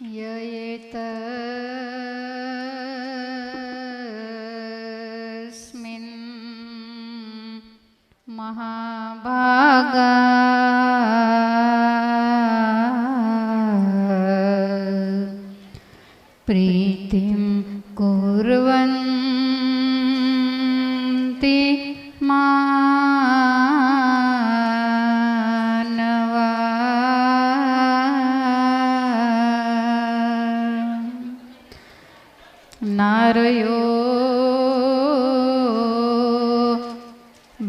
ययेतस्मिन् महाभागा प्रीतिं कुर्वन्ति मानवा नारयो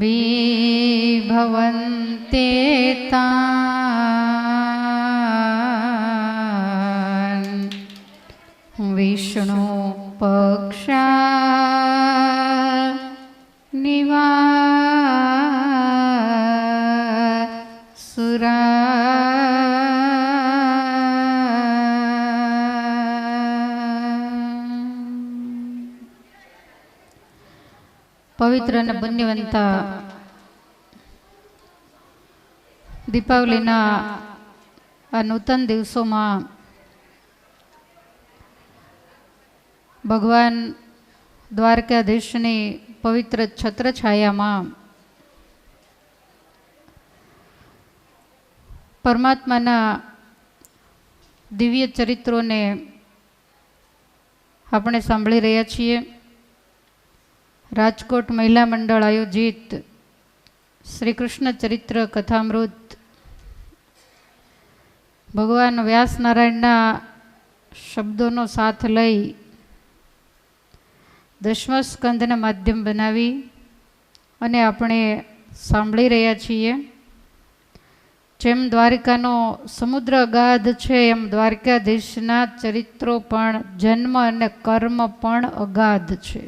विभवन्ते तान् विष्णु पक्षा निवासुरा पवित्र અને પુણ્યવંતા દીપાવલીના આ નૂતન દિવસોમાં ભગવાન દ્વારકાધીશની પવિત્ર છત્રછાયામાં પરમાત્માના દિવ્ય ચરિત્રોને આપણે સાંભળી રહ્યા છીએ. રાજકોટ મહિલા મંડળ આયોજિત શ્રી કૃષ્ણ ચરિત્ર કથામૃત ભગવાન વ્યાસ નારાયણના શબ્દોનો સાથ લઈ 10મા સ્કંદને માધ્યમ બનાવી અને આપણે સાંભળી રહ્યા છીએ. જેમ દ્વારિકાનો સમુદ્ર અગાધ છે એમ દ્વારકાધીશના ચરિત્રો પણ જન્મ અને કર્મ પણ અગાધ છે.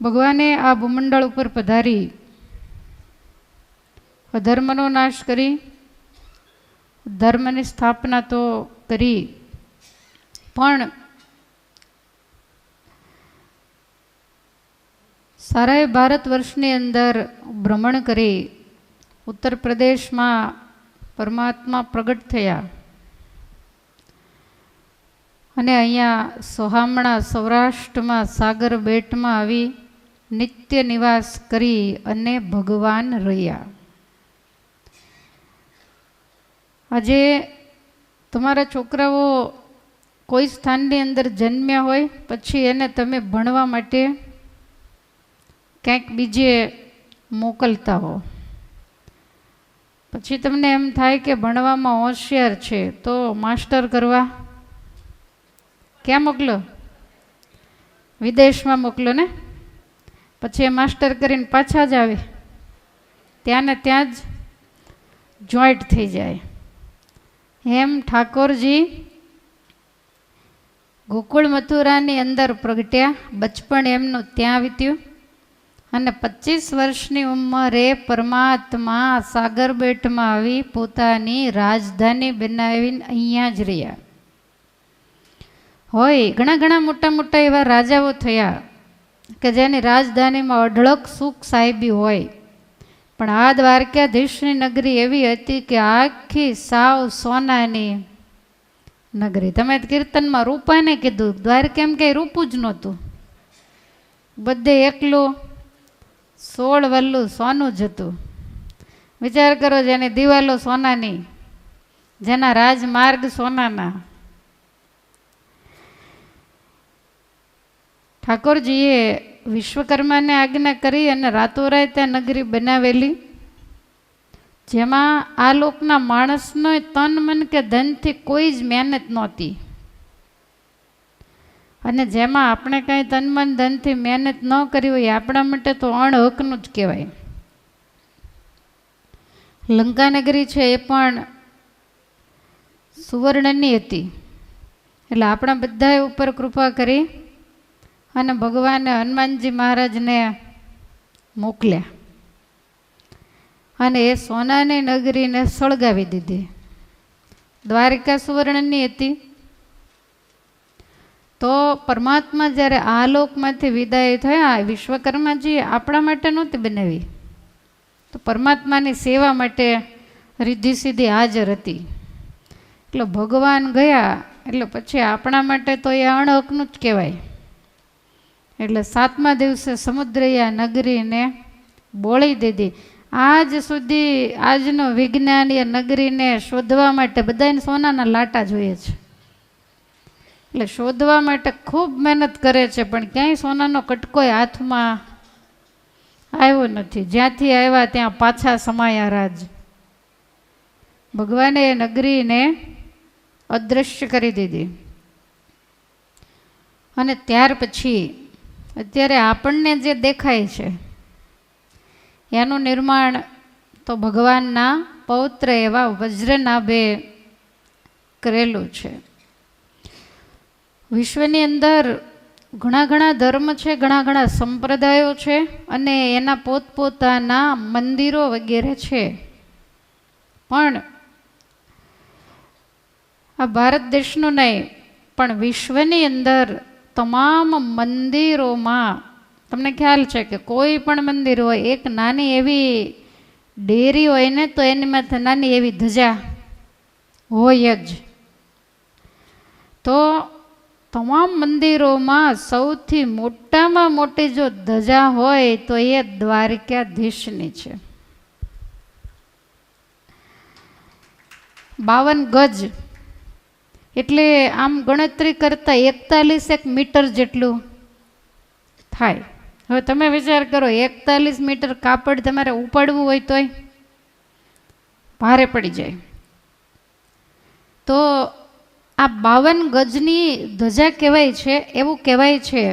ભગવાને આ ભૂમંડળ ઉપર પધારી અધર્મનો નાશ કરી ધર્મની સ્થાપના તો કરી, પણ સારાએ ભારત વર્ષની અંદર ભ્રમણ કરી ઉત્તર પ્રદેશમાં પરમાત્મા પ્રગટ થયા અને અહીંયા સોહામણા સૌરાષ્ટ્રમાં સાગર બેટમાં આવી નિત્ય નિવાસ કરી અને ભગવાન રહ્યા. આજે તમારા છોકરાઓ કોઈ સ્થાનની અંદર જન્મ્યા હોય પછી એને તમે ભણવા માટે ક્યાંક બીજે મોકલતા હો, પછી તમને એમ થાય કે ભણવામાં હોશિયાર છે તો માસ્ટર કરવા ક્યાં મોકલો? વિદેશમાં મોકલો ને. પછી એ માસ્ટર કરીને પાછા જ આવે, ત્યાં ને ત્યાં જ જોઈન્ટ થઈ જાય. એમ ઠાકોરજી ગોકુળ મથુરાની અંદર પ્રગટ્યા, બચપણ એમનું ત્યાં વીત્યું અને 25 વર્ષની ઉંમરે પરમાત્મા સાગર બેટમાં આવી પોતાની રાજધાની બનાવીને અહીંયા જ રહ્યા. હોય ઘણા મોટા મોટા એવા રાજાઓ થયા કે જેની રાજધાનીમાં અઢળક સુખ સાહેબી હોય, પણ આ દ્વારકાધીશની નગરી એવી હતી કે આખી સાવ સોનાની નગરી. તમે કીર્તનમાં રૂપાને કીધું, દ્વારકા એમ કંઈ રૂપું જ નહોતું, બધે એકલું 16 વલ્લું સોનું જ હતું. વિચાર કરો, જેની દિવાલો સોનાની, જેના રાજમાર્ગ સોનાના. ઠાકોરજીએ વિશ્વકર્માને આજ્ઞા કરી અને રાતોરાત ત્યાં નગરી બનાવેલી, જેમાં આ લોકના માણસનો તન મન કે ધનથી કોઈ જ મહેનત નહોતી, અને જેમાં આપણે કાંઈ તન મન ધનથી મહેનત ન કરી હોય આપણા માટે તો અણહકનું જ કહેવાય. લંકા નગરી છે એ પણ સુવર્ણની હતી. એટલે આપણા બધા ઉપર કૃપા કરી અને ભગવાને હનુમાનજી મહારાજને મોકલ્યા અને એ સોનાની નગરીને સળગાવી દીધી. દ્વારિકા સુવર્ણની હતી. તો પરમાત્મા જ્યારે આ લોકમાંથી વિદાય થયા, વિશ્વકર્માજી આપણા માટે નહોતી બનાવી, તો પરમાત્માની સેવા માટે રિદ્ધિ સિદ્ધિ હાજર હતી. એટલે ભગવાન ગયા એટલે પછી આપણા માટે તો એ અણહકનું જ કહેવાય. એટલે 7મા દિવસે સમુદ્રયા નગરીને બોળી દીધી. આજ સુધી આજનો વિજ્ઞાન એ નગરીને શોધવા માટે બધાને સોનાના લાટા જોઈએ છે. એટલે શોધવા માટે ખૂબ મહેનત કરે છે, પણ ક્યાંય સોનાનો કટકોય હાથમાં આવ્યો નથી. જ્યાંથી આવ્યા ત્યાં પાછા સમાયા રાજ. ભગવાને એ નગરીને અદૃશ્ય કરી દીધી. અને ત્યાર પછી અત્યારે આપણને જે દેખાય છે એનું નિર્માણ તો ભગવાનના પૌત્ર એવા વજ્રનાભે કરેલું છે. વિશ્વની અંદર ઘણા ઘણા ધર્મ છે, ઘણા ઘણા સંપ્રદાયો છે, અને એના પોતપોતાના મંદિરો વગેરે છે. પણ આ ભારત દેશનું નહીં પણ વિશ્વની અંદર તમામ મંદિરોમાં તમને ખ્યાલ છે કે કોઈ પણ મંદિર હોય, એક નાની એવી ડેરી હોય ને તો એની માથે નાની એવી ધજા હોય જ. તો તમામ મંદિરોમાં સૌથી મોટામાં મોટી જો ધજા હોય તો એ દ્વારકાધીશની છે. 52 ગજ એટલે આમ ગણતરી કરતા 41 મીટર જેટલું થાય. હવે તમે વિચાર કરો, 41 મીટર કાપડ તમારે ઉપાડવું હોય તોય ભારે પડી જાય. તો આ 52 ગજની ધજા કહેવાય છે. એવું કહેવાય છે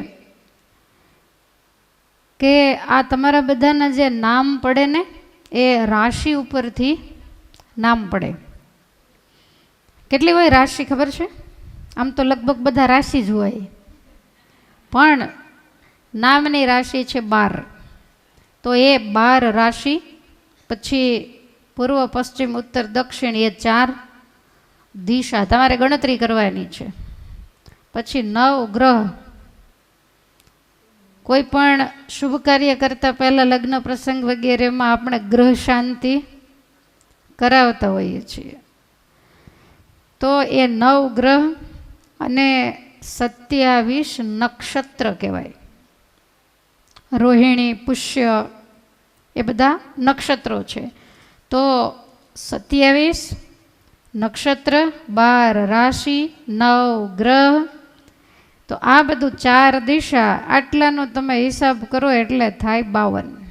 કે આ તમારા બધાના જે નામ પડે ને એ રાશિ ઉપરથી નામ પડે. કેટલી હોય રાશિ ખબર છે? આમ તો લગભગ બધા રાશિ જ હોય, પણ નામની રાશિ છે 12. તો એ 12 રાશિ, પછી પૂર્વ પશ્ચિમ ઉત્તર દક્ષિણ એ 4 દિશા તમારે ગણતરી કરવાની છે. પછી 9 ગ્રહ. કોઈ પણ શુભ કાર્ય કરતા પહેલા લગ્ન પ્રસંગ વગેરેમાં આપણે ગ્રહ શાંતિ કરાવતા હોઈએ છીએ. તો એ 9 ગ્રહ અને 27 નક્ષત્ર કહેવાય. રોહિણી, પુષ્ય એ બધા નક્ષત્રો છે. તો 27 નક્ષત્ર, 12 રાશિ, 9 ગ્રહ. તો આ બધું 4 દિશા, આટલાનો તમે હિસાબ કરો એટલે થાય 52.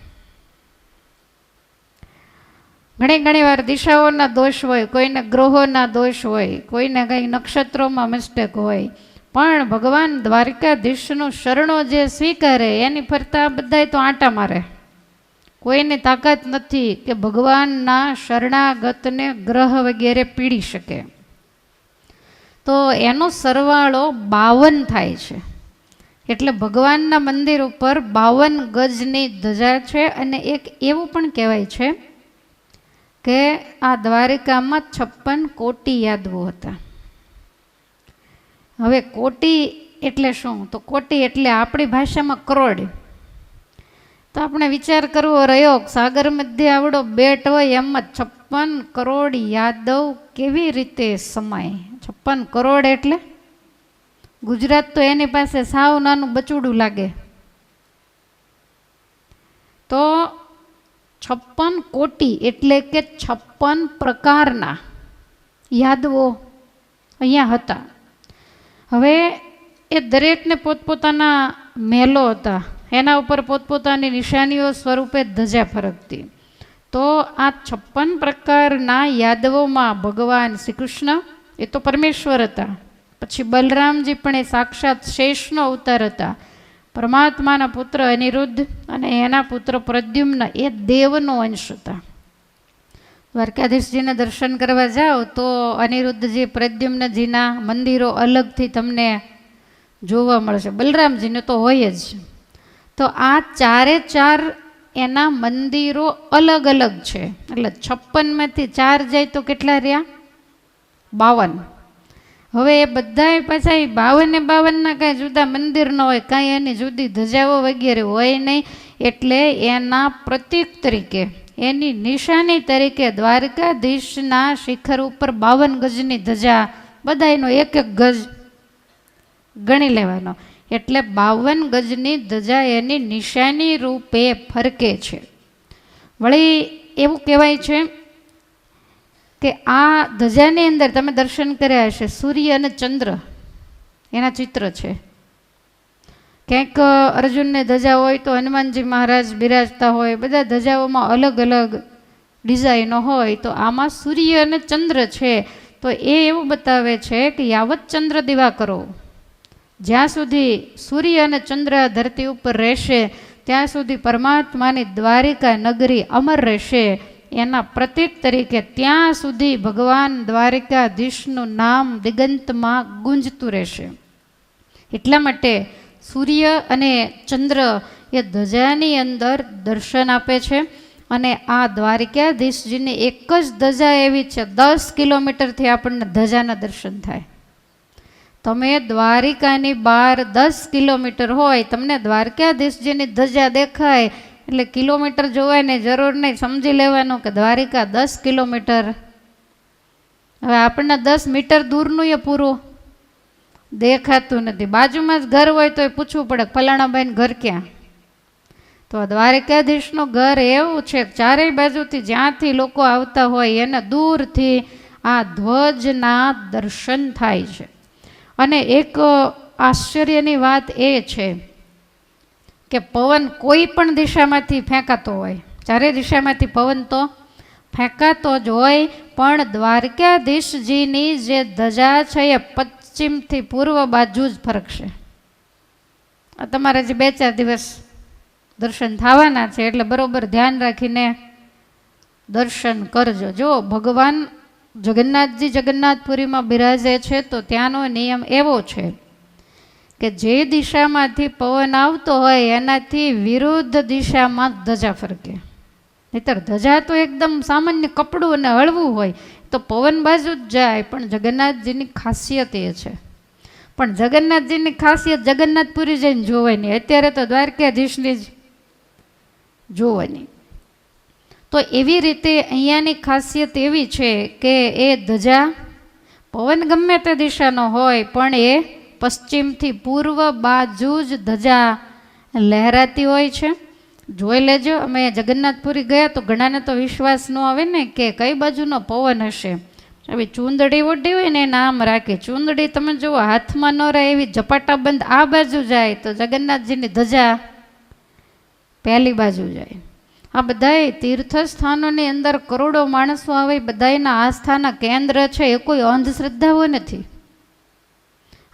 ઘણી વાર દિશાઓના દોષ હોય, કોઈને ગ્રહોના દોષ હોય, કોઈને કંઈ નક્ષત્રોમાં મિસ્ટેક હોય, પણ ભગવાન દ્વારકાધીશનું શરણો જે સ્વીકારે એની ફરતા બધાય તો આંટા મારે. કોઈની તાકાત નથી કે ભગવાનના શરણાગતને ગ્રહ વગેરે પીડી શકે. તો એનો સરવાળો 52 થાય છે. એટલે ભગવાનના મંદિર ઉપર 52 ગજની ધજા છે. અને એક એવું પણ કહેવાય છે કે આ દ્વારિકામાં 56 કોટી યાદવો હતા. હવે કોટી એટલે શું? તો કોટી એટલે આપણી ભાષામાં કરોડ. તો આપણે વિચાર કરવો રહ્યો, સાગર મધ્ય આવડો બેટ હોય એમાં 56 કરોડ યાદવ કેવી રીતે સમાય? 56 કરોડ એટલે ગુજરાત તો એની પાસે સાવ નાનું બચુડું લાગે. તો 56 કોટી એટલે કે 56 પ્રકારના યાદવો અહીંયા હતા. હવે એ દરેકને પોતપોતાના મહેલો હતા, એના ઉપર પોતપોતાની નિશાનીઓ સ્વરૂપે ધજા ફરકતી. તો આ 56 પ્રકારના યાદવોમાં ભગવાન શ્રી કૃષ્ણ એ તો પરમેશ્વર હતા. પછી બલરામજી પણ એ સાક્ષાત શેષનો અવતાર હતા. પરમાત્માના પુત્ર અનિરુદ્ધ અને એના પુત્ર પ્રદ્યુમ્ન એ દેવનો અંશ હતા. દ્વારકાધીશજીને દર્શન કરવા જાઓ તો અનિરુદ્ધજી, પ્રદ્યુમ્નજીના મંદિરો અલગથી તમને જોવા મળશે. બલરામજીને તો હોય જ. તો આ 4 એના મંદિરો અલગ અલગ છે. એટલે 56માંથી 4 જાય તો કેટલા રહ્યા? 52. હવે એ બધા પાછા 52 કાંઈ જુદા મંદિર ન હોય, કાંઈ એની જુદી ધજાઓ વગેરે હોય નહીં. એટલે એના પ્રતીક તરીકે એની નિશાની તરીકે દ્વારકાધીશના શિખર ઉપર 52 ગજની ધજા, બધાયનો એક એક ગજ ગણી લેવાનો, એટલે 52 ગજની ધજા એની નિશાની રૂપે ફરકે છે. વળી એવું કહેવાય છે કે આ ધજાની અંદર તમે દર્શન કર્યા હશે, સૂર્ય અને ચંદ્ર એના ચિત્ર છે. ક્યાંક અર્જુનને ધજા હોય તો હનુમાનજી મહારાજ બિરાજતા હોય, બધા ધજાઓમાં અલગ અલગ ડિઝાઇનો હોય, તો આમાં સૂર્ય અને ચંદ્ર છે. તો એ એવું બતાવે છે કે યાવત ચંદ્ર દિવા કરો, જ્યાં સુધી સૂર્ય અને ચંદ્ર ધરતી ઉપર રહેશે ત્યાં સુધી પરમાત્માની દ્વારિકા નગરી અમર રહેશે. એના પ્રતીક તરીકે ત્યાં સુધી ભગવાન દ્વારિકાધીશનું નામ દિગંતમાં ગુંજતું રહેશે. એટલા માટે સૂર્ય અને ચંદ્ર એ ધજાની અંદર દર્શન આપે છે. અને આ દ્વારિકાધીશજીની એક જ ધજા એવી છે, 10 કિલોમીટરથી આપણને ધજાના દર્શન થાય. તમે દ્વારિકાની બહાર 10 કિલોમીટર હોય, તમને દ્વારકાધીશજીની ધજા દેખાય એટલે કિલોમીટર જોવાની જરૂર નહીં, સમજી લેવાનું કે દ્વારિકા 10 કિલોમીટર. હવે આપણને 10 મીટર દૂરનું એ પૂરું દેખાતું નથી. બાજુમાં જ ઘર હોય તો એ પૂછવું પડે ફલાણાભાઈ ઘર ક્યાં. તો દ્વારકાધીશનું ઘર એવું છે, ચારેય બાજુથી જ્યાંથી લોકો આવતા હોય એને દૂરથી આ ધ્વજના દર્શન થાય છે. અને એક આશ્ચર્યની વાત એ છે કે પવન કોઈ પણ દિશામાંથી ફેંકાતો હોય, ચારે દિશામાંથી પવન તો ફેંકાતો જ હોય, પણ દ્વારકાધીશજીની જે ધજા છે એ પશ્ચિમથી પૂર્વ બાજુ જ ફરકશે. આ તમારે જે 2-4 દિવસ દર્શન થવાના છે એટલે બરોબર ધ્યાન રાખીને દર્શન કરજો. જો ભગવાન જગન્નાથજી જગન્નાથપુરીમાં બિરાજે છે તો ત્યાંનો નિયમ એવો છે કે જે દિશામાંથી પવન આવતો હોય એનાથી વિરુદ્ધ દિશામાં ધજા ફરકે. નહીતર ધજા તો એકદમ સામાન્ય કપડું અને હળવું હોય તો પવન બાજુ જ જાય. પણ જગન્નાથજીની ખાસિયત એ છે. પણ જગન્નાથજીની ખાસિયત જગન્નાથપુરી જઈને જોવાની, અત્યારે તો દ્વારકાધીશની જ જોવાની. તો એવી રીતે અહીંયાની ખાસિયત એવી છે કે એ ધજા પવન ગમે તે દિશાનો હોય પણ એ પશ્ચિમથી પૂર્વ બાજુ જ ધજા લહેરાતી હોય છે. જોઈ લેજો. અમે જગન્નાથપુરી ગયા તો ઘણાને તો વિશ્વાસ ન આવે ને કે કઈ બાજુનો પવન હશે. હવે ચૂંદડી ઓઢી હોય ને નામ રાખે, ચૂંદડી તમે જુઓ હાથમાં ન રહે એવી ઝપાટા બંધ આ બાજુ જાય તો જગન્નાથજીની ધજા પહેલી બાજુ જાય. આ બધાય તીર્થસ્થાનોની અંદર કરોડો માણસો આવે, બધાયના આસ્થાના કેન્દ્ર છે. એ કોઈ અંધશ્રદ્ધાઓ નથી.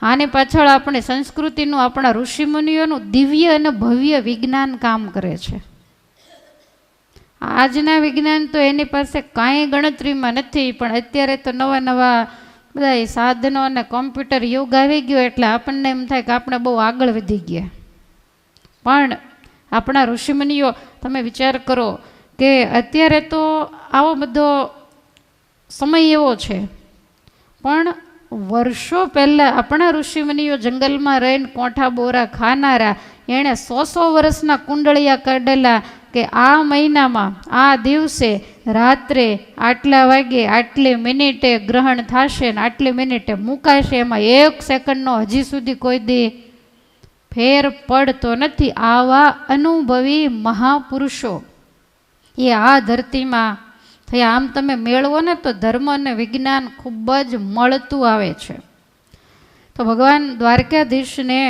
આની પાછળ આપણી સંસ્કૃતિનું, આપણા ઋષિમુનિઓનું દિવ્ય અને ભવ્ય વિજ્ઞાન કામ કરે છે. આજના વિજ્ઞાન તો એની પાસે કાંઈ ગણતરીમાં નથી, પણ અત્યારે તો નવા નવા બધા સાધનો અને કોમ્પ્યુટર યુગ આવી ગયો એટલે આપણને એમ થાય કે આપણે બહુ આગળ વધી ગયા. પણ આપણા ઋષિમુનિઓ, તમે વિચાર કરો કે અત્યારે તો આવો બધો સમય એવો છે, પણ વર્ષો પહેલાં આપણા ઋષિમુનિઓ જંગલમાં રહીને કોઠા બોરા ખાનારા, એણે 100 વર્ષના કુંડળિયા કાઢેલા કે આ મહિનામાં આ દિવસે રાત્રે આટલા વાગે આટલી મિનિટે ગ્રહણ થશે ને આટલી મિનિટે મુકાશે. એમાં 1 સેકન્ડનો હજી સુધી કોઈ દી ફેર પડતો નથી. આવા અનુભવી મહાપુરુષો એ આ ધરતીમાં થયા. આમ તમે મેળવો ને તો ધર્મ અને વિજ્ઞાન ખૂબ જ મળતું આવે છે. તો ભગવાન દ્વારકાધીશને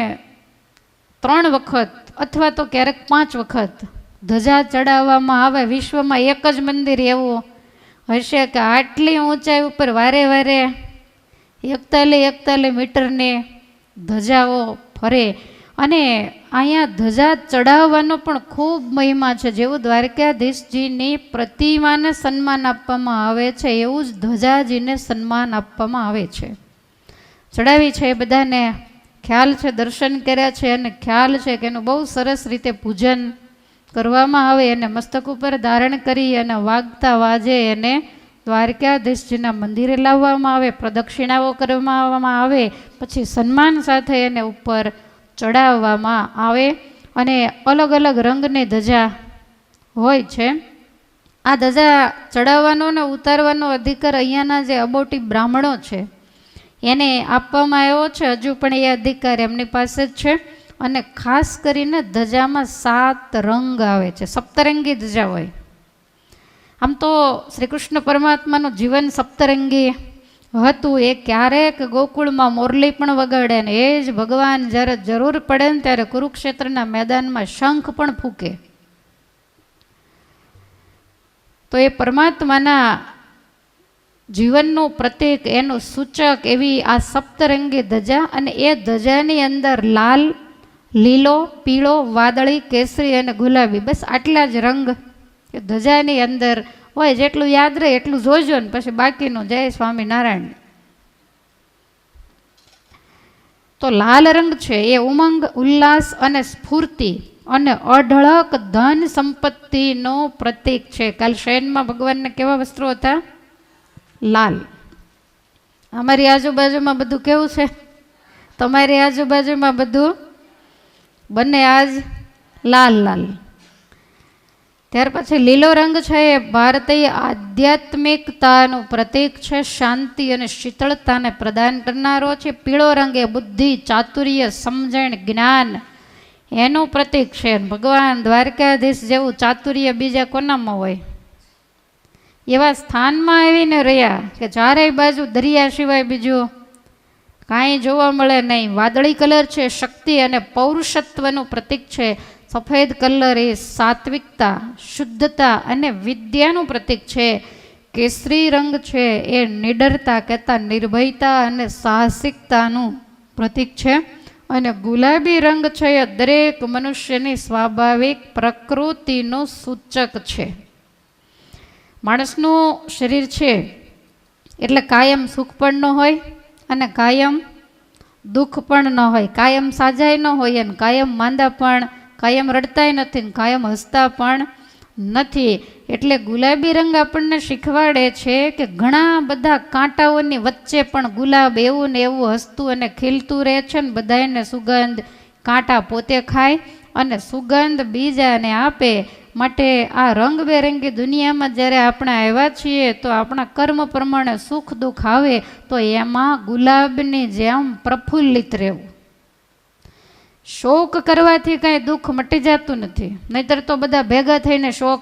3 વખત અથવા તો ક્યારેક 5 વખત ધજા ચડાવવામાં આવે. વિશ્વમાં એક જ મંદિર એવું હશે કે આટલી ઊંચાઈ ઉપર વારે વારે 41 મીટરની ધજાઓ ફરે. અને અહીંયા ધજા ચડાવવાનો પણ ખૂબ મહિમા છે. જેવું દ્વારકાધીશજીની પ્રતિમાને સન્માન આપવામાં આવે છે એવું જ ધજાજીને સન્માન આપવામાં આવે છે. ચડાવી છે એ બધાને ખ્યાલ છે, દર્શન કર્યા છે અને ખ્યાલ છે કે એનું બહુ સરસ રીતે પૂજન કરવામાં આવે. એને મસ્તક ઉપર ધારણ કરી અને વાગતા વાજે એને દ્વારકાધીશજીના મંદિરે લાવવામાં આવે, પ્રદક્ષિણાઓ કરવામાં આવે, પછી સન્માન સાથે એને ઉપર ચડાવવામાં આવે. અને અલગ અલગ રંગની ધજા હોય છે. આ ધજા ચડાવવાનો ને ઉતારવાનો અધિકાર અહીંયાના જે અબોટી બ્રાહ્મણો છે એને આપવામાં આવ્યો છે. હજુ પણ એ અધિકાર એમની પાસે જ છે. અને ખાસ કરીને ધજામાં 7 રંગ આવે છે, સપ્તરંગી ધજા હોય. આમ તો શ્રી કૃષ્ણ પરમાત્માનું જીવન સપ્તરંગી હતું. એ ક્યારેક ગોકુળમાં મોરલી પણ વગાડે ને એ જ ભગવાન જ્યારે જરૂર પડે ને ત્યારે કુરુક્ષેત્રના મેદાનમાં શંખ પણ ફૂંકે. તો એ પરમાત્માના જીવનનું પ્રતીક, એનું સૂચક એવી આ સપ્તરંગી ધજા. અને એ ધજાની અંદર લાલ, લીલો, પીળો, વાદળી, કેસરી અને ગુલાબી, બસ આટલા જ રંગ એ ધજાની અંદર હોય. જેટલું યાદ રહે એટલું જોજો ને પછી બાકીનું જય સ્વામિનારાયણ. તો લાલ રંગ છે એ ઉમંગ, ઉલ્લાસ અને સ્ફૂર્તિ અને અઢળક ધન સંપત્તિનો પ્રતીક છે. કાલ શયનમાં ભગવાનને કેવા વસ્ત્રો હતા? લાલ. અમારી આજુબાજુમાં બધું કેવું છે? તમારી આજુબાજુમાં બધું બંને આજ લાલ લાલ. ત્યાર પછી લીલો રંગ છે એ ભારતીય આધ્યાત્મિકતાનું પ્રતીક છે, શાંતિ અને શીતળતાને પ્રદાન કરનારો છે. પીળો રંગ એ બુદ્ધિ, ચાતુર્ય, સમજણ, જ્ઞાન એનું પ્રતીક છે. ભગવાન દ્વારકાધીશ જેવું ચાતુર્ય બીજા કોનામાં હોય? એવા સ્થાનમાં આવીને રહ્યા કે ચારેય બાજુ દરિયા સિવાય બીજું કાંઈ જોવા મળે નહીં. વાદળી કલર છે શક્તિ અને પૌરુષત્વનું પ્રતીક છે. સફેદ કલર એ સાત્વિકતા, શુદ્ધતા અને વિદ્યાનું પ્રતીક છે. કેસરી રંગ છે એ નિડરતા કહેતા નિર્ભયતા અને સાહસિકતાનું પ્રતીક છે. અને ગુલાબી રંગ છે એ દરેક મનુષ્યની સ્વાભાવિક પ્રકૃતિનું સૂચક છે. માણસનું શરીર છે એટલે કાયમ સુખ પણ ન હોય અને કાયમ દુઃખ પણ ન હોય, કાયમ સાજાય ન હોય અને કાયમ માંદા પણ, કાયમ રડતાય નથી ને કાયમ હસતા પણ નથી. એટલે ગુલાબી રંગ આપણને શીખવાડે છે કે ઘણા બધા કાંટાઓની વચ્ચે પણ ગુલાબ એવું ને એવું હસતું અને ખીલતું રહે છે ને બધાને સુગંધ, કાંટા પોતે ખાય અને સુગંધ બીજાને આપે. માટે આ રંગબેરંગી દુનિયામાં જ્યારે આપણે આવ્યા છીએ તો આપણા કર્મ પ્રમાણે સુખ દુઃખ આવે તો એમાં ગુલાબની જેમ પ્રફુલ્લિત રહેવું. શોક કરવાથી કાંઈ દુઃખ મટી જતું નથી. નહીતર તો બધા ભેગા થઈને શોક,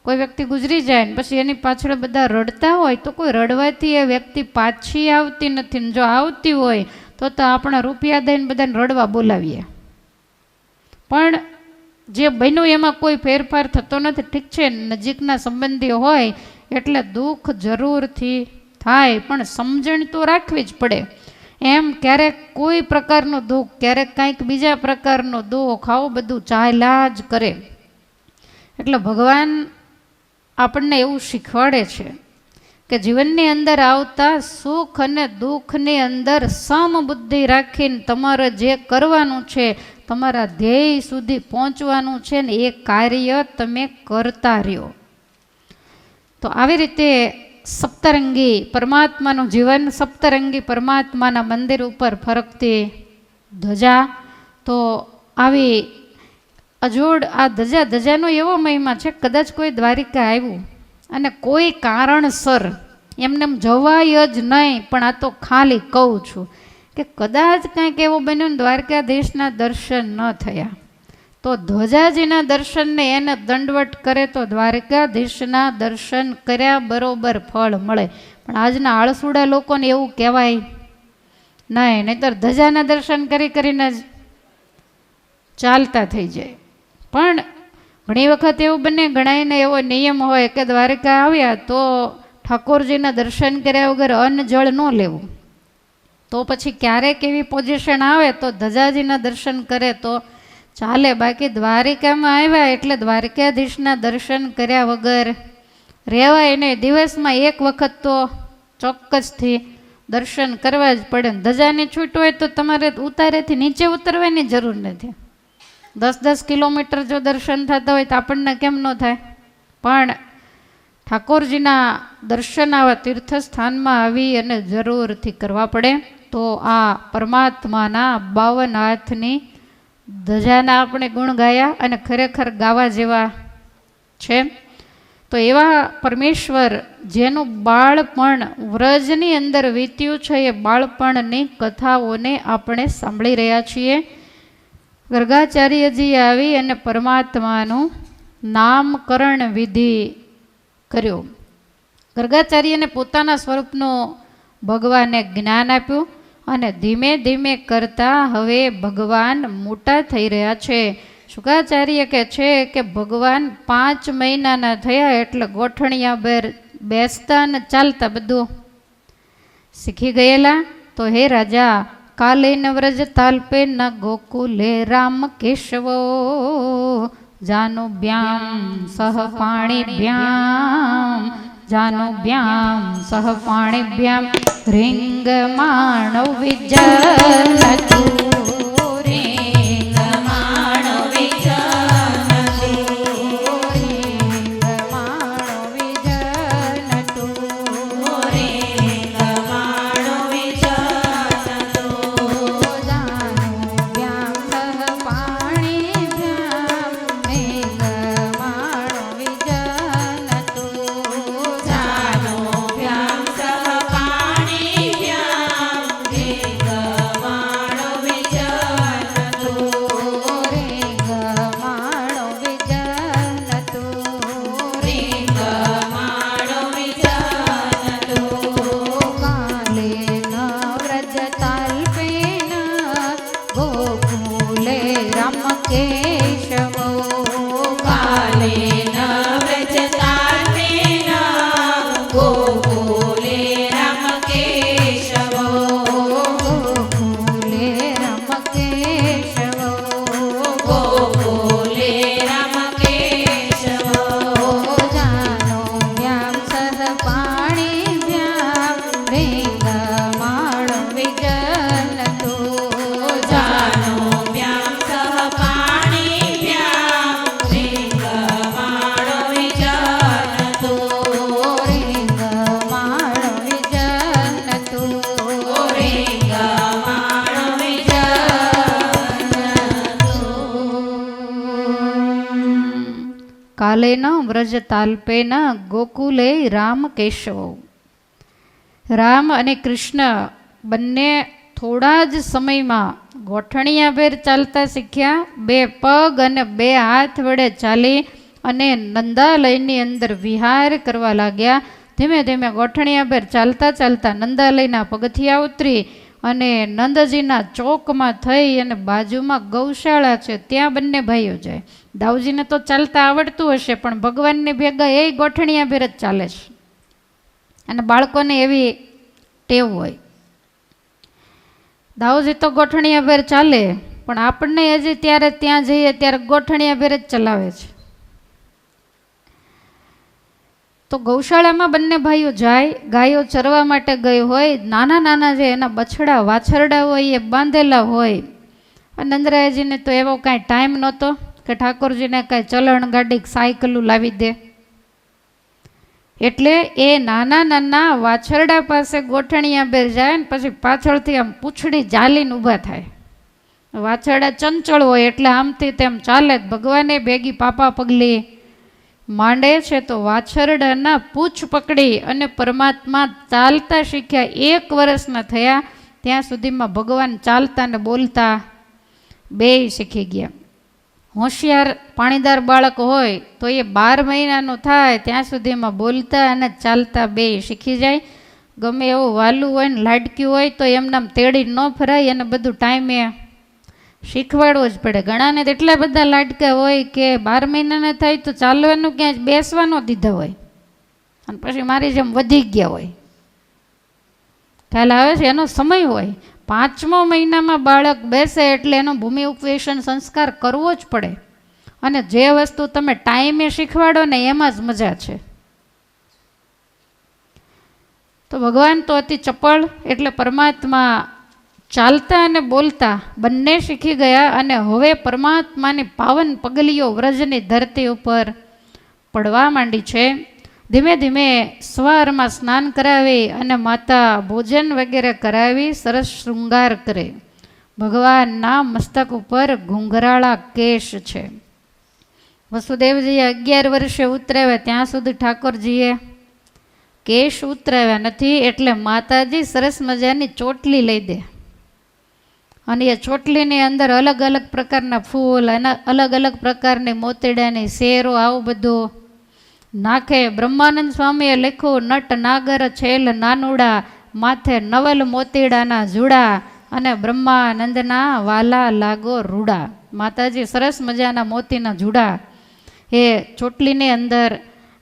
કોઈ વ્યક્તિ ગુજરી જાય ને પછી એની પાછળ બધા રડતા હોય તો કોઈ રડવાથી એ વ્યક્તિ પાછી આવતી નથી. ને જો આવતી હોય તો આપણે રૂપિયા દઈને બધાને રડવા બોલાવીએ. પણ જે બન્યું એમાં કોઈ ફેરફાર થતો નથી. ઠીક છે, નજીકના સંબંધીઓ હોય એટલે દુઃખ જરૂરથી થાય પણ સમજણ તો રાખવી જ પડે. એમ ક્યારેક કોઈ પ્રકારનું દુઃખ, ક્યારેક કંઈક બીજા પ્રકારનું દુઃખ, આવું બધું ચાલ્યા જ કરે. એટલે ભગવાન આપણને એવું શીખવાડે છે કે જીવનની અંદર આવતા સુખ અને દુઃખની અંદર સમબુદ્ધિ રાખીને તમારે જે કરવાનું છે, તમારા ધ્યેય સુધી પહોંચવાનું છે ને એ કાર્ય તમે કરતા રહ્યો. તો આવી રીતે સપ્તરંગી પરમાત્માનું જીવન, સપ્તરંગી પરમાત્માના મંદિર ઉપર ફરકતી ધજા. તો આવી અજોડ આ ધજાનો એવો મહિમા છે, કદાચ કોઈ દ્વારિકા આવ્યું અને કોઈ કારણસર એમને જવાય જ નહીં, પણ આ તો ખાલી કહું છું કે કદાચ કંઈક એવું બન્યું ને દ્વારકાધીશના દર્શન ન થયા તો ધ્વજાજીના દર્શનને એને દંડવટ કરે તો દ્વારકાધીશના દર્શન કર્યા બરોબર ફળ મળે. પણ આજના આળસુડા લોકોને એવું કહેવાય નહીં, નહીંતર ધજાના દર્શન કરીને જ ચાલતા થઈ જાય. પણ ઘણી વખત એવું બને, ઘણાઈને એવો નિયમ હોય કે દ્વારકા આવ્યા તો ઠાકોરજીના દર્શન કર્યા વગર અન્ન જળ ન લેવું. તો પછી ક્યારેક એવી પોઝિશન આવે તો ધજાજીના દર્શન કરે તો ચાલે. બાકી દ્વારિકામાં આવ્યા એટલે દ્વારકાધીશના દર્શન કર્યા વગર રહેવાય નહીં. દિવસમાં એક વખત તો ચોક્કસથી દર્શન કરવા જ પડે. ધજાની છૂટ હોય તો તમારે ઉતારેથી નીચે ઉતરવાની જરૂર નથી. 10-10 કિલોમીટર જો દર્શન થતા હોય તો આપણને કેમ ન થાય? પણ ઠાકોરજીના દર્શન આવા તીર્થસ્થાનમાં આવી અને જરૂરથી કરવા પડે. તો આ પરમાત્માના 52 હાથની ધજાના આપણે ગુણ ગાયા અને ખરેખર ગાવા જેવા છે. તો એવા પરમેશ્વર જેનું બાળપણ વ્રજની અંદર વીત્યું છે, એ બાળપણની કથાઓને આપણે સાંભળી રહ્યા છીએ. ગર્ગાચાર્યજી આવી અને પરમાત્માનું નામકરણ વિધિ કર્યો. ગર્ગાચાર્યને પોતાના સ્વરૂપનું ભગવાને જ્ઞાન આપ્યું અને ધીમે ધીમે કરતા હવે ભગવાન મોટા થઈ રહ્યા છે. શુકાચાર્ય કહે છે કે ભગવાન 5 મહિનાના થયા એટલે ગોઠણિયા બેર બેસતા અને ચાલતા બધું શીખી ગયેલા. તો હે રાજા, કાલે ન વ્રજ તાલ્પે ન ગોકુલે રામ કેશવો જાનુભ્યામ સહ પાણીભ્યામ જાનુભ્યામ સહ પાણીભ્યામ રીંગમાણો વિજનતુ કાલે ન વ્રજ તાલ્પે ન ગોકુલે રામ કેશવ. રામ અને કૃષ્ણ બંને થોડા જ સમયમાં ગોઠણિયાભેર ચાલતા શીખ્યા. 2 પગ અને 2 હાથ વડે ચાલી અને નંદાલયની અંદર વિહાર કરવા લાગ્યા. ધીમે ધીમે ગોઠણિયાભેર ચાલતા ચાલતા નંદાલયના પગથિયા ઉતરી અને નંદજીના ચોકમાં થઈ અને બાજુમાં ગૌશાળા છે ત્યાં બંને ભાઈઓ જાય. દાઉજીને તો ચાલતા આવડતું હશે, પણ ભગવાનની ભેગા એ ગોઠણિયાભેર જ ચાલે છે. અને બાળકોને એવી ટેવ હોય, દાઉજી તો ગોઠણિયાભેર ચાલે, પણ આપણને હજી ત્યારે ત્યાં જઈએ ત્યારે ગોઠણિયાભેર જ ચલાવે છે. તો ગૌશાળામાં બંને ભાઈઓ જાય, ગાયો ચરવા માટે ગઈ હોય. નાના નાના જે એના બછડા વાછરડા હોય એ બાંધેલા હોય. અને નંદરાયજીને તો એવો કાંઈ ટાઈમ નહોતો કે ઠાકોરજીને કાંઈ ચલણ ગાડી સાયકલું લાવી દે. એટલે એ નાના નાના વાછરડા પાસે ગોઠણિયાભેર જાય ને પછી પાછળથી આમ પૂંછડી જાલીને ઊભા થાય. વાછરડા ચંચળ હોય એટલે આમથી તેમ ચાલે. ભગવાને ભેગી પાપા પગલી માંડે છે તો વાછરડાના પૂંછ પકડી અને પરમાત્મા ચાલતા શીખ્યા. 1 વર્ષના થયા ત્યાં સુધીમાં ભગવાન ચાલતા ને બોલતા બેય શીખી ગયા. હોશિયાર પાણીદાર બાળક હોય તો એ 12 મહિનાનું થાય ત્યાં સુધીમાં બોલતા અને ચાલતા બેય શીખી જાય. ગમે એવું વાલું હોય ને લાડક્યું હોય તો એમનામ તેડી ન ફરાય અને બધું ટાઈમે શીખવાડવું જ પડે. ઘણાને તો એટલા બધા લાડકા હોય કે 12 મહિનાના થાય તો ચાલવાનું ક્યાંય બેસવાનો દીધા હોય અને પછી મારી જેમ વધી ગયા હોય. ખ્યાલ આવે છે? એનો સમય હોય. 5મા મહિનામાં બાળક બેસે એટલે એનો ભૂમિ ઉપવેશન સંસ્કાર કરવો જ પડે. અને જે વસ્તુ તમે ટાઈમે શીખવાડો ને એમાં જ મજા છે. તો ભગવાન તો અતિ ચપળ એટલે પરમાત્મા ચાલતા અને બોલતા બંને શીખી ગયા. અને હવે પરમાત્માની પાવન પગલીઓ વ્રજની ધરતી ઉપર પડવા માંડી છે. ધીમે ધીમે સવારમાં સ્નાન કરાવી અને માતા ભોજન વગેરે કરાવી સરસ શૃંગાર કરે. ભગવાનના મસ્તક ઉપર ઘૂંઘરાળા કેશ છે. વસુદેવજીએ 11 વર્ષે ઉતરાવ્યા, ત્યાં સુધી ઠાકોરજીએ કેશ ઉતરાવ્યા નથી. એટલે માતાજી સરસ મજાની ચોટલી લઈ દે અને એ ચોટલીની અંદર અલગ અલગ પ્રકારના ફૂલ અને અલગ અલગ પ્રકારની મોતીડાની શેરો આવું બધું નાખે. બ્રહ્માનંદ સ્વામીએ લખ્યું, નટ નાગર છેલ નાનુડા, માથે નવલ મોતીડાના જુડા, અને બ્રહ્માનંદના વાલા લાગો રૂડા. માતાજી સરસ મજાના મોતીના જુડા એ ચોટલીની અંદર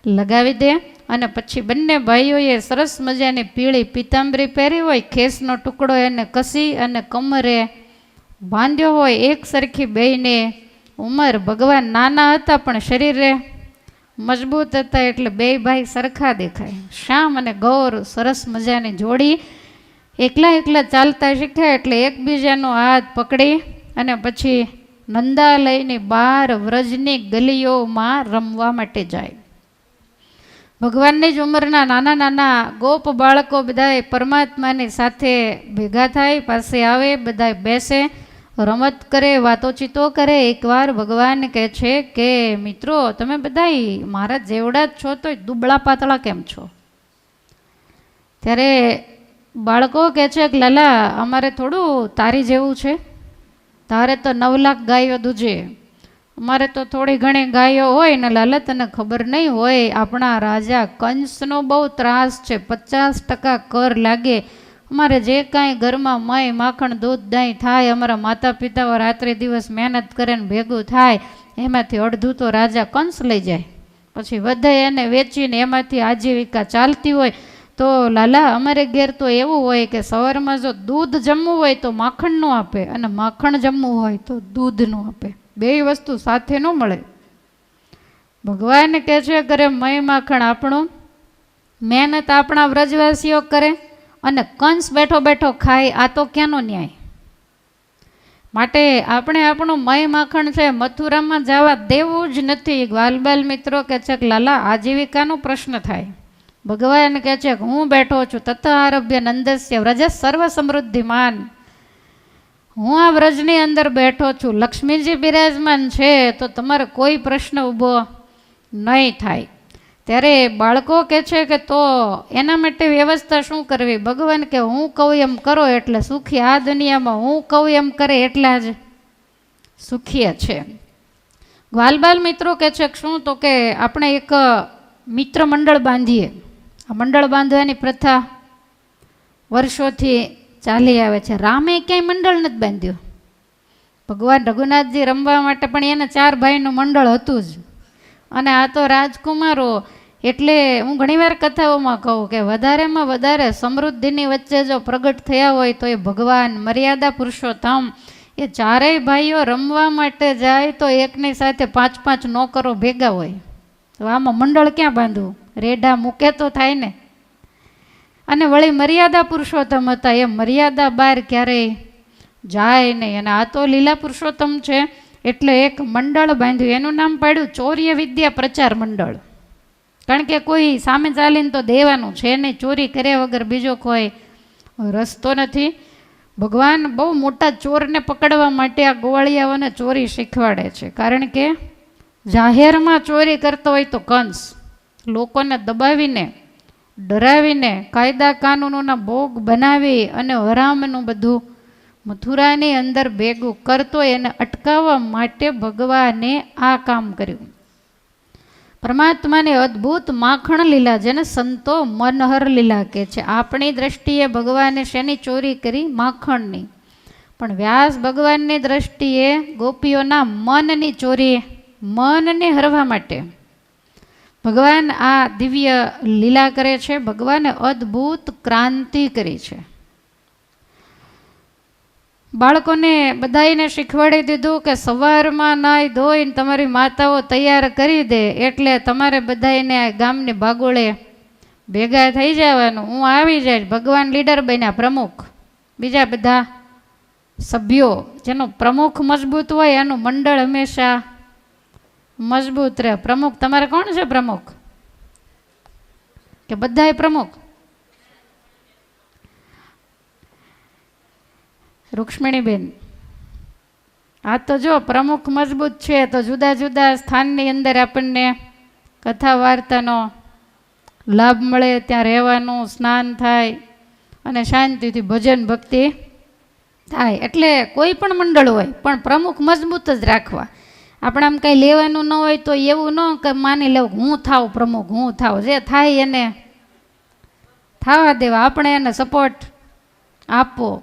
લગાવી દે. અને પછી બંને ભાઈઓએ સરસ મજાની પીળી પીતાંબરી પહેરી હોય, ખેસનો ટુકડો એને કસી અને કમરે બાંધ્યો હોય એક સરખી બેયને. ઉંમર ભગવાન નાના હતા પણ શરીરે મજબૂત હતા, એટલે બે ભાઈ સરખા દેખાય. શ્યામ અને ગૌર સરસ મજાની જોડી એકલા એકલા ચાલતા શીખ્યા, એટલે એકબીજાનો હાથ પકડી અને પછી નંદાલયની બહાર વ્રજની ગલીઓમાં રમવા માટે જાય. ભગવાનની જ ઉંમરના નાના નાના ગોપ બાળકો બધાએ પરમાત્માની સાથે ભેગા થાય, પાસે આવે, બધાએ બેસે, રમત કરે, વાતોચીતો કરે. એકવાર ભગવાન કહે છે કે મિત્રો, તમે બધાય મારા જેવડા જ છો, તો દુબળા પાતળા કેમ છો? ત્યારે બાળકો કહે છે કે લાલા, અમારે થોડું તારી જેવું છે, તારે તો 9 લાખ ગાયો દૂજે, અમારે તો થોડી ઘણી ગાયો હોય ને લાલા, તને ખબર નહીં હોય, આપણા રાજા કંસનો બહુ ત્રાસ છે, 50% કર લાગે. અમારે જે કાંઈ ઘરમાં મય માખણ દૂધ દહીં થાય, અમારા માતા પિતાઓ રાત્રે દિવસ મહેનત કરે ને ભેગું થાય, એમાંથી અડધું તો રાજા કંસ લઈ જાય, પછી વધે એને વેચીને એમાંથી આજીવિકા ચાલતી હોય. તો લાલા, અમારે ઘેર તો એવું હોય કે સવારમાં જો દૂધ જમવું હોય તો માખણનું આપે, અને માખણ જમવું હોય તો દૂધનું આપે, બે વસ્તુ સાથે ન મળે. ભગવાન કહે છે કરે મય માખણ આપણું, મહેનત આપણા વ્રજવાસીઓ કરે અને કંસ બેઠો બેઠો ખાય, આ તો ક્યાંનો ન્યાય? માટે આપણે આપણું મય માખણ છે મથુરામાં જવા દેવું જ નથી. ગ્વાલબાલ મિત્રો કહે છે કે લાલા, આજીવિકાનો પ્રશ્ન થાય. ભગવાન કહે છે કે હું બેઠો છું, તથા આરભ્ય નંદસ્ય વ્રજ સર્વ સમૃદ્ધિમાન, હું આ વ્રજની અંદર બેઠો છું, લક્ષ્મીજી બિરાજમાન છે, તો તમારે કોઈ પ્રશ્ન ઊભો નહીં થાય. ત્યારે બાળકો કહે છે કે તો એના માટે વ્યવસ્થા શું કરવી? ભગવાન કે હું કહું એમ કરો એટલે સુખી, આ દુનિયામાં હું કહું એમ કરે એટલા જ સુખી છે. ગ્વાલબાલ મિત્રો કહે છે શું? તો કે આપણે એક મિત્ર મંડળ બાંધીએ. આ મંડળ બાંધવાની પ્રથા વર્ષોથી ચાલી આવે છે. રામે ક્યાંય મંડળ નથી બાંધ્યું. ભગવાન રઘુનાથજી રમવા માટે પણ એને 4 ભાઈનું મંડળ હતું જ. અને આ તો રાજકુમારો, એટલે હું ઘણીવાર કથાઓમાં કહું કે વધારેમાં વધારે સમૃદ્ધિની વચ્ચે જો પ્રગટ થયા હોય તો એ ભગવાન મર્યાદા પુરુષોત્તમ. એ 4 ભાઈઓ રમવા માટે જાય તો એકની સાથે 5-5 નોકરો ભેગા હોય, તો આમાં મંડળ ક્યાં બાંધવું? રેઢા મૂકે તો થાય ને. અને વળી મર્યાદા પુરુષોત્તમ હતા, એ મર્યાદા બહાર ક્યારેય જાય નહીં. અને આ તો લીલા પુરુષોત્તમ છે, એટલે એક મંડળ બાંધ્યું, એનું નામ પાડ્યું ચોર્ય વિદ્યા પ્રચાર મંડળ. કારણ કે કોઈ સામે ચાલીને તો દેવાનું છે નહીં, ચોરી કર્યા વગર બીજો કોઈ રસ્તો નથી. ભગવાન બહુ મોટા ચોરને પકડવા માટે આ ગોવાળિયાઓને ચોરી શીખવાડે છે. કારણ કે જાહેરમાં ચોરી કરતો હોય તો કંસ લોકોને દબાવીને, ડરાવીને, કાયદા કાનૂનોના ભોગ બનાવી અને હરામનું બધું મથુરાની અંદર ભેગું કરતો, એને અટકાવવા માટે ભગવાને આ કામ કર્યું. પરમાત્માની અદ્ભુત માખણ લીલા, જેને સંતો મનહર લીલા કહે છે. આપણી દ્રષ્ટિએ ભગવાને શેની ચોરી કરી? માખણની. પણ વ્યાસ ભગવાનની દ્રષ્ટિએ ગોપીઓના મનની ચોરી, મનને હરવા માટે ભગવાન આ દિવ્ય લીલા કરે છે. ભગવાને અદ્ભુત ક્રાંતિ કરી છે. બાળકોને બધાને શીખવાડી દીધું કે સવારમાં નાહી ધોઈને તમારી માતાઓ તૈયાર કરી દે એટલે તમારે બધાને આ ગામની ભાગોળે ભેગા થઈ જવાનું. હું આવી જાય. ભગવાન લીડર બન્યા, પ્રમુખ. બીજા બધા સભ્યો, જેનો પ્રમુખ મજબૂત હોય એનું મંડળ હંમેશા મજબૂત રહે. પ્રમુખ તમારે કોણ છે? પ્રમુખ કે બધાય પ્રમુખ? રૂક્ષ્મણીબેન, આ તો જો પ્રમુખ મજબૂત છે તો જુદા જુદા સ્થાનની અંદર આપણને કથા વાર્તાનો લાભ મળે, ત્યાં રહેવાનું, સ્નાન થાય અને શાંતિથી ભજન ભક્તિ થાય. એટલે કોઈ પણ મંડળ હોય પણ પ્રમુખ મજબૂત જ રાખવા. આપણે આમ કંઈ લેવાનું ન હોય તો એવું ન કે માની લેવું હું થાવ પ્રમુખ, હું થાવ. જે થાય એને થવા દેવા, આપણે એને સપોર્ટ આપવો.